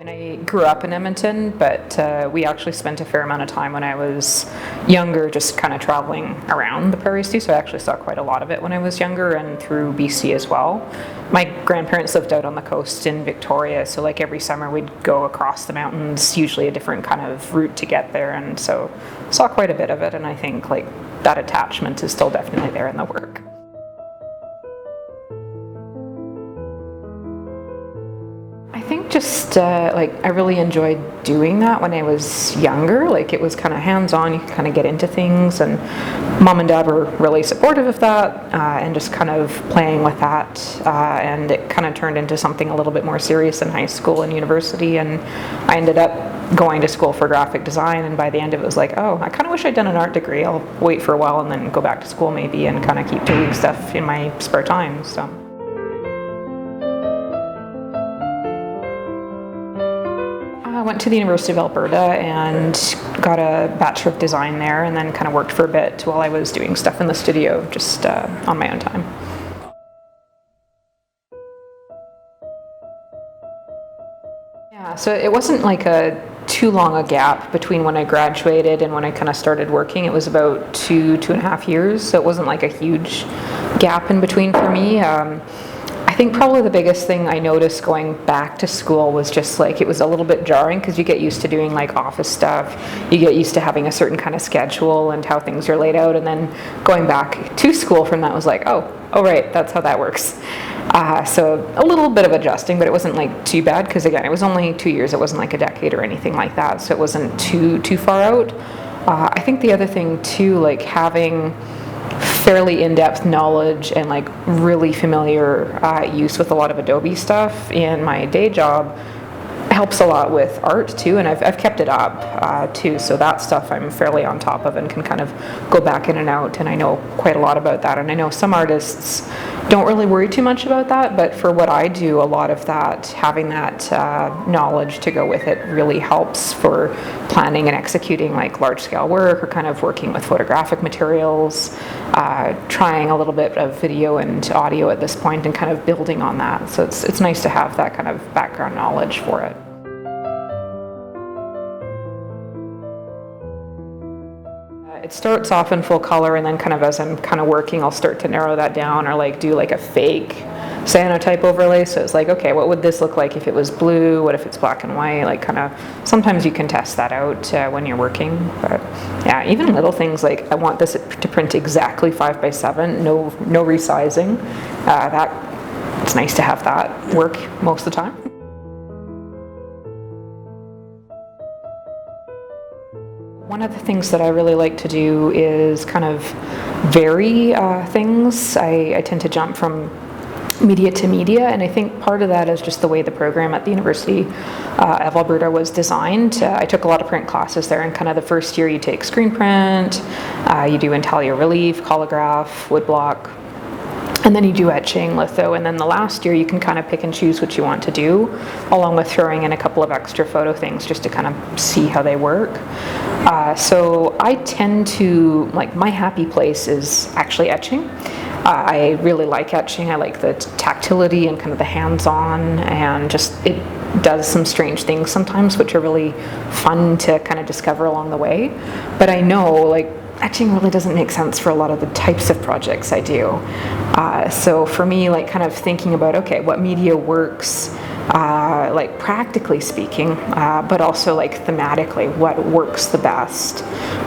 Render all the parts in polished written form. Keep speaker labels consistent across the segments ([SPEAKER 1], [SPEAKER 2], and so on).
[SPEAKER 1] And I grew up in Edmonton, but we actually spent a fair amount of time when I was younger just kind of traveling around the prairies too, so I actually saw quite a lot of it when I was younger and through BC as well. My grandparents lived out on the coast in Victoria, so like every summer we'd go across the mountains, usually a different kind of route to get there, and so saw quite a bit of it, and I think like that attachment is still definitely there in the work. I think just like I really enjoyed doing that when I was younger. Like it was kind of hands-on, you could kind of get into things, and mom and dad were really supportive of that, and just kind of playing with that, and it kind of turned into something a little bit more serious in high school and university, and I ended up going to school for graphic design, and by the end of it was like, oh, I kind of wish I'd done an art degree. I'll wait for a while and then go back to school maybe and kind of keep doing stuff in my spare time. So. I went to the University of Alberta and got a Bachelor of Design there, and then kind of worked for a bit while I was doing stuff in the studio just on my own time. Yeah, so it wasn't like too long a gap between when I graduated and when I kind of started working. It was about 2.5 years, so it wasn't like a huge gap in between for me. I think probably the biggest thing I noticed going back to school was just like it was a little bit jarring because you get used to doing like office stuff, you get used to having a certain kind of schedule and how things are laid out, and then going back to school from that was like, oh right, that's how that works. So a little bit of adjusting, but it wasn't like too bad because again, it was only 2 years, it wasn't like a decade or anything like that, so it wasn't too far out. I think the other thing too, like having fairly in-depth knowledge and like really familiar use with a lot of Adobe stuff in my day job helps a lot with art too, and I've kept it up too, so that stuff I'm fairly on top of and can kind of go back in and out, and I know quite a lot about that. And I know some artists don't really worry too much about that, but for what I do, a lot of that, having that knowledge to go with it really helps for planning and executing like large-scale work, or kind of working with photographic materials, trying a little bit of video and audio at this point and kind of building on that. So it's nice to have that kind of background knowledge for it. It starts off in full color, and then kind of as I'm kind of working, I'll start to narrow that down, or like do like a fake cyanotype overlay. So it's like, okay, what would this look like if it was blue? What if it's black and white? Like kind of, sometimes you can test that out when you're working. But yeah, even little things like I want this to print exactly 5x7, no resizing. It's nice to have that work most of the time. One of the things that I really like to do is kind of vary things. I tend to jump from media to media, and I think part of that is just the way the program at the University of Alberta was designed. I took a lot of print classes there, and kind of the first year you take screen print, you do intaglio relief, collagraph, woodblock, and then you do etching, litho, and then the last year you can kind of pick and choose what you want to do, along with throwing in a couple of extra photo things just to kind of see how they work. So I tend to, like, my happy place is actually etching. I really like etching. I like the tactility and kind of the hands-on, and just it does some strange things sometimes, which are really fun to kind of discover along the way. But I know, like, etching really doesn't make sense for a lot of the types of projects I do. So for me, like kind of thinking about, okay, what media works, like practically speaking, but also like thematically, what works the best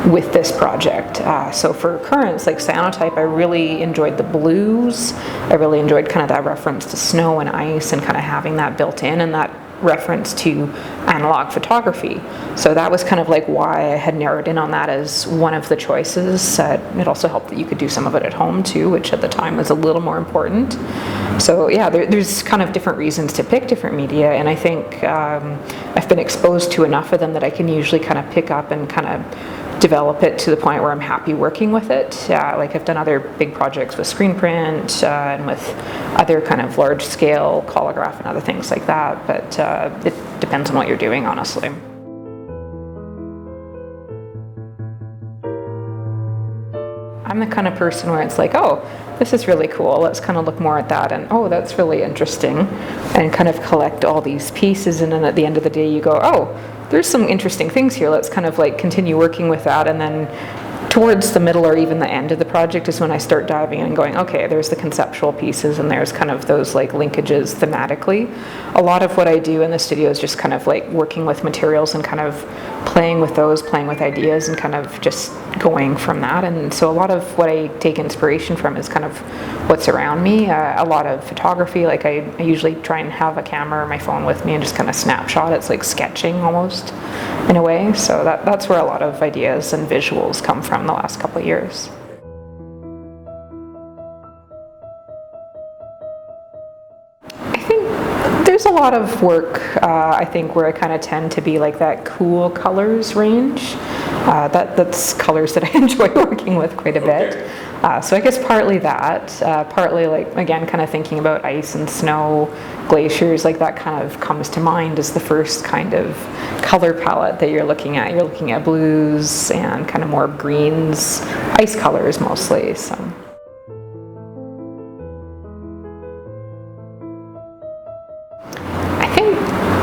[SPEAKER 1] with this project. So for currents, like cyanotype, I really enjoyed the blues. I really enjoyed kind of that reference to snow and ice and kind of having that built in, and that reference to analog photography. So that was kind of like why I had narrowed in on that as one of the choices. It also helped that you could do some of it at home too, which at the time was a little more important. So yeah, there's kind of different reasons to pick different media, and I think I've been exposed to enough of them that I can usually kind of pick up and kind of develop it to the point where I'm happy working with it. Like I've done other big projects with screen print and with other kind of large scale collagraph and other things like that, but it depends on what you're doing, honestly. I'm the kind of person where it's like, oh, this is really cool, let's kind of look more at that, and oh, that's really interesting, and kind of collect all these pieces, and then at the end of the day you go, oh, there's some interesting things here, let's kind of like continue working with that, and then towards the middle or even the end of the project is when I start diving in and going, okay, there's the conceptual pieces and there's kind of those like linkages thematically. A lot of what I do in the studio is just kind of like working with materials and kind of playing with those, playing with ideas, and kind of just going from that. And so a lot of what I take inspiration from is kind of what's around me. A lot of photography, like I usually try and have a camera or my phone with me and just kind of snapshot. It's like sketching almost in a way. So that's where a lot of ideas and visuals come from the last couple of years. There's a lot of work, I think, where I kind of tend to be like that cool colors range. That's colors that I enjoy working with quite a bit. So I guess partly that, partly like, again, kind of thinking about ice and snow, glaciers, like that kind of comes to mind as the first kind of color palette that you're looking at. You're looking at blues and kind of more greens, ice colors mostly. So.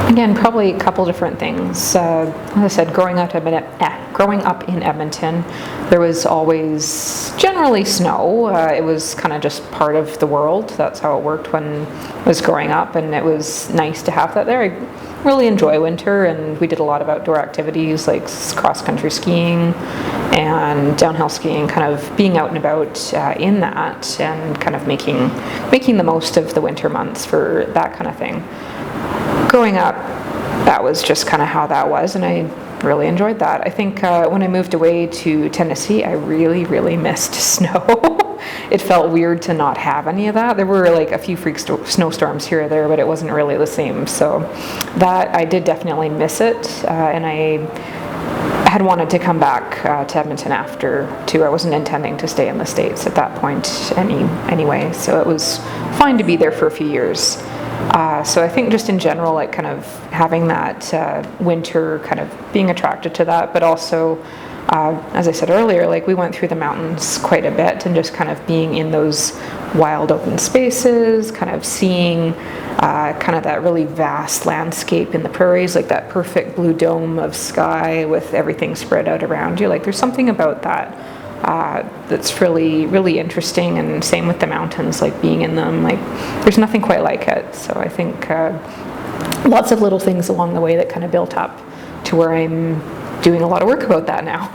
[SPEAKER 1] Again, probably a couple different things. As I said, growing up in Edmonton, there was always generally snow. It was kind of just part of the world. That's how it worked when I was growing up, and it was nice to have that there. I really enjoy winter, and we did a lot of outdoor activities like cross-country skiing and downhill skiing, kind of being out and about in that, and kind of making the most of the winter months for that kind of thing. Growing up, that was just kind of how that was, and I really enjoyed that. I think when I moved away to Tennessee, I really, really missed snow. It felt weird to not have any of that. There were like a few freak snowstorms here or there, but it wasn't really the same. So that, I did definitely miss it, and I had wanted to come back to Edmonton after too. I wasn't intending to stay in the States at that point anyway, so it was fine to be there for a few years. So I think just in general, like kind of having that winter, kind of being attracted to that, but also, as I said earlier, like we went through the mountains quite a bit, and just kind of being in those wild open spaces, kind of seeing kind of that really vast landscape in the prairies, like that perfect blue dome of sky with everything spread out around you. Like there's something about that that's really, really interesting, and same with the mountains, like being in them, like there's nothing quite like it. So I think lots of little things along the way that kind of built up to where I'm doing a lot of work about that now.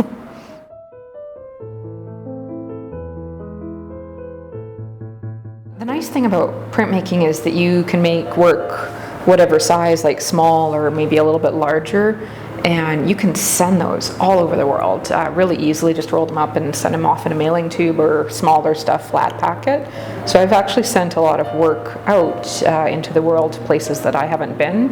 [SPEAKER 1] The nice thing about printmaking is that you can make work whatever size, like small or maybe a little bit larger, and you can send those all over the world really easily. Just roll them up and send them off in a mailing tube, or smaller stuff, flat packet. So I've actually sent a lot of work out into the world to places that I haven't been.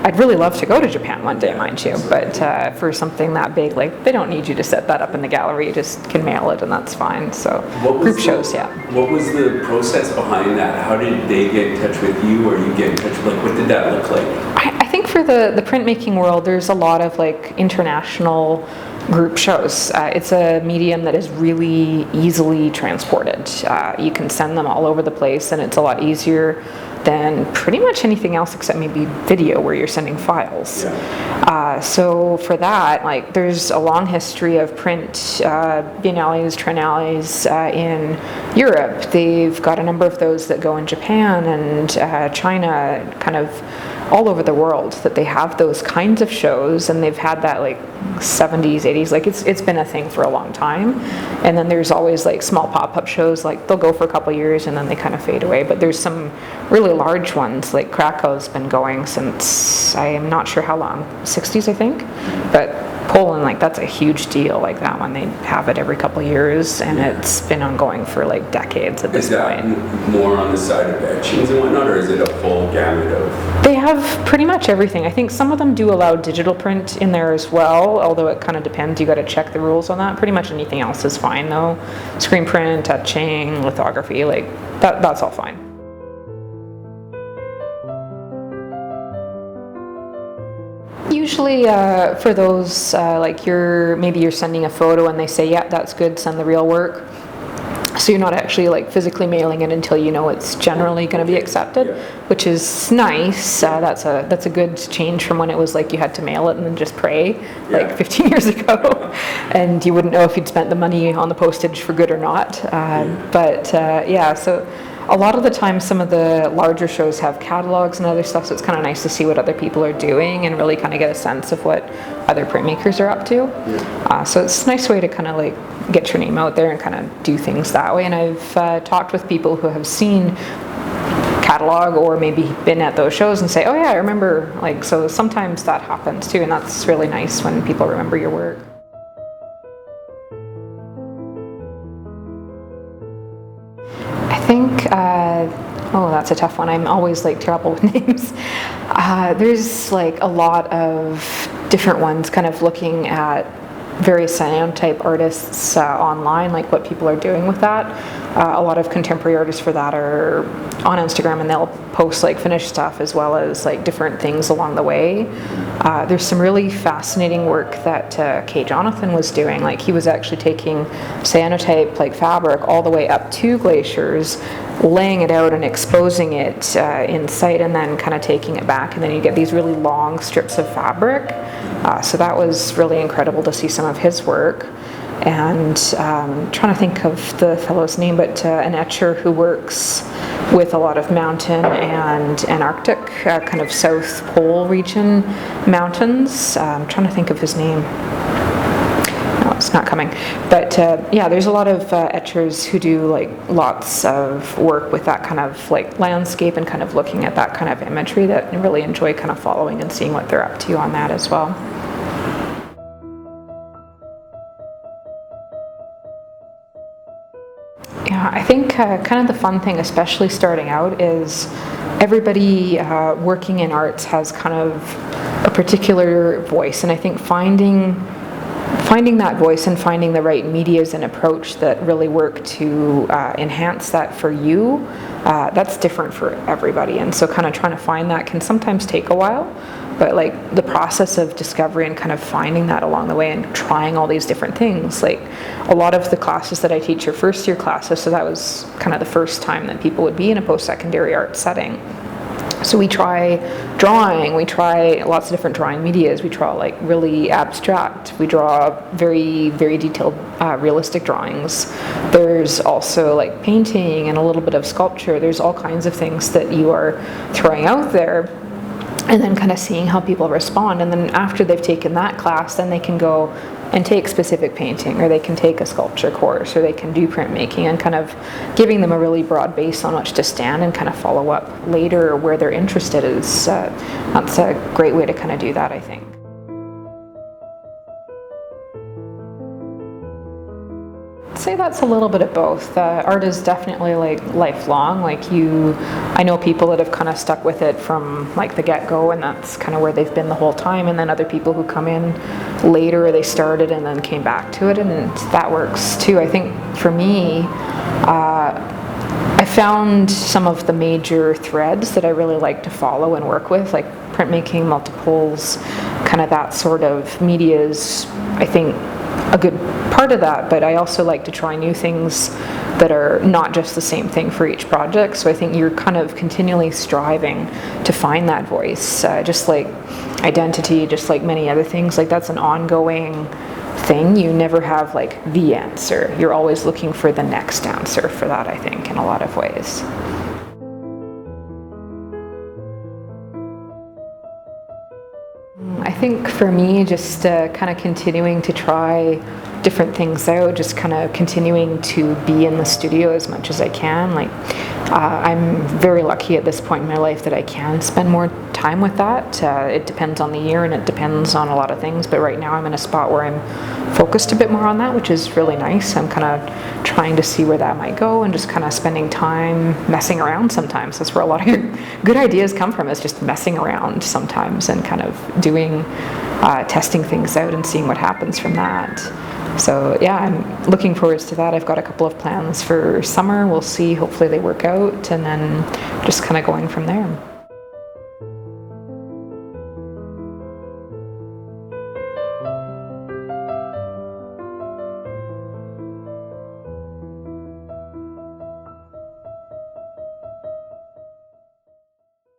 [SPEAKER 1] I'd really love to go to Japan one day, mind you, but for something that big, like they don't need you to set that up in the gallery, you just can mail it and that's fine. So group shows, yeah.
[SPEAKER 2] What was the process behind that? How did they get in touch with you, or you get in touch with, like, what did that look like?
[SPEAKER 1] I think for the printmaking world, there's a lot of like international group shows. It's a medium that is really easily transported. You can send them all over the place, and it's a lot easier than pretty much anything else except maybe video, where you're sending files. Yeah. So for that, like there's a long history of print biennales, triennales in Europe. They've got a number of those that go in Japan and China, kind of all over the world, that they have those kinds of shows, and they've had that like 70s, 80s, like it's been a thing for a long time. And then there's always like small pop-up shows, like they'll go for a couple years and then they kind of fade away. But there's some really large ones, like Krakow's been going since, I am not sure how long, 60s I think, but Poland, like that's a huge deal, like that one, they have it every couple years, and it's been ongoing for like decades at this point.
[SPEAKER 2] Is that more on the side of etchings and whatnot, or is it a full gamut of?
[SPEAKER 1] They have pretty much everything. I think some of them do allow digital print in there as well, although it kind of depends, you got to check the rules on that. Pretty much anything else is fine though. Screen print, etching, lithography, like that's all fine. Usually for those, like maybe you're sending a photo and they say, yeah, that's good, send the real work. So you're not actually like physically mailing it until you know it's generally going to be accepted, which is nice. That's a good change from when it was like you had to mail it and then just pray, like 15 years ago, and you wouldn't know if you'd spent the money on the postage for good or not. So a lot of the time some of the larger shows have catalogs and other stuff, so it's kind of nice to see what other people are doing and really kind of get a sense of what other printmakers are up to. So it's a nice way to kind of like get your name out there and kind of do things that way. And I've talked with people who have seen catalog or maybe been at those shows and say, oh yeah, I remember, like, so sometimes that happens too, and that's really nice when people remember your work. I think, that's a tough one. I'm always like terrible with names. There's like a lot of different ones kind of looking at various cyanotype artists online, like what people are doing with that. A lot of contemporary artists for that are on Instagram, and they'll post like finished stuff as well as like different things along the way. There's some really fascinating work that Kay Jonathan was doing. Like he was actually taking cyanotype like fabric all the way up to glaciers, laying it out and exposing it in sight, and then kind of taking it back, and then you get these really long strips of fabric. So that was really incredible to see some of his work. And trying to think of the fellow's name, but an etcher who works with a lot of mountain and Antarctic, kind of South Pole region mountains. I'm trying to think of his name. No, it's not coming. But there's a lot of etchers who do like lots of work with that kind of like landscape and kind of looking at that kind of imagery, that I really enjoy kind of following and seeing what they're up to on that as well. Yeah, I think kind of the fun thing, especially starting out, is everybody working in arts has kind of a particular voice, and I think finding that voice and finding the right medias and approach that really work to enhance that for you, that's different for everybody. And so kind of trying to find that can sometimes take a while, but like the process of discovery and kind of finding that along the way and trying all these different things. Like a lot of the classes that I teach are first year classes, so that was kind of the first time that people would be in a post-secondary art setting. So we try drawing, we try lots of different drawing medias, we draw like really abstract, we draw very, very detailed realistic drawings. There's also like painting and a little bit of sculpture. There's all kinds of things that you are throwing out there, and then kind of seeing how people respond. And then after they've taken that class, then they can go and take specific painting, or they can take a sculpture course, or they can do printmaking, and kind of giving them a really broad base on which to stand and kind of follow up later where they're interested. That's a great way to kind of do that, I think. I'd say that's a little bit of both. Art is definitely like lifelong. I know people that have kind of stuck with it from like the get-go, and that's kind of where they've been the whole time, and then other people who come in later, they started and then came back to it, and that works too. I think for me, I found some of the major threads that I really like to follow and work with, like printmaking, multiples, kind of that sort of media is, I think, a good part of that, but I also like to try new things that are not just the same thing for each project. So I think you're kind of continually striving to find that voice, just like identity, just like many other things. Like that's an ongoing thing. You never have like the answer. You're always looking for the next answer for that, I think, in a lot of ways. I think for me, just kind of continuing to try different things out, just kind of continuing to be in the studio as much as I can. Like I'm very lucky at this point in my life that I can spend more time with that. It depends on the year and it depends on a lot of things, but right now I'm in a spot where I'm focused a bit more on that, which is really nice. I'm kind of trying to see where that might go and just kind of spending time messing around sometimes. That's where a lot of your good ideas come from, is just messing around sometimes and kind of doing, testing things out and seeing what happens from that. So yeah, I'm looking forward to that. I've got a couple of plans for summer. We'll see, hopefully they work out, and then just kind of going from there.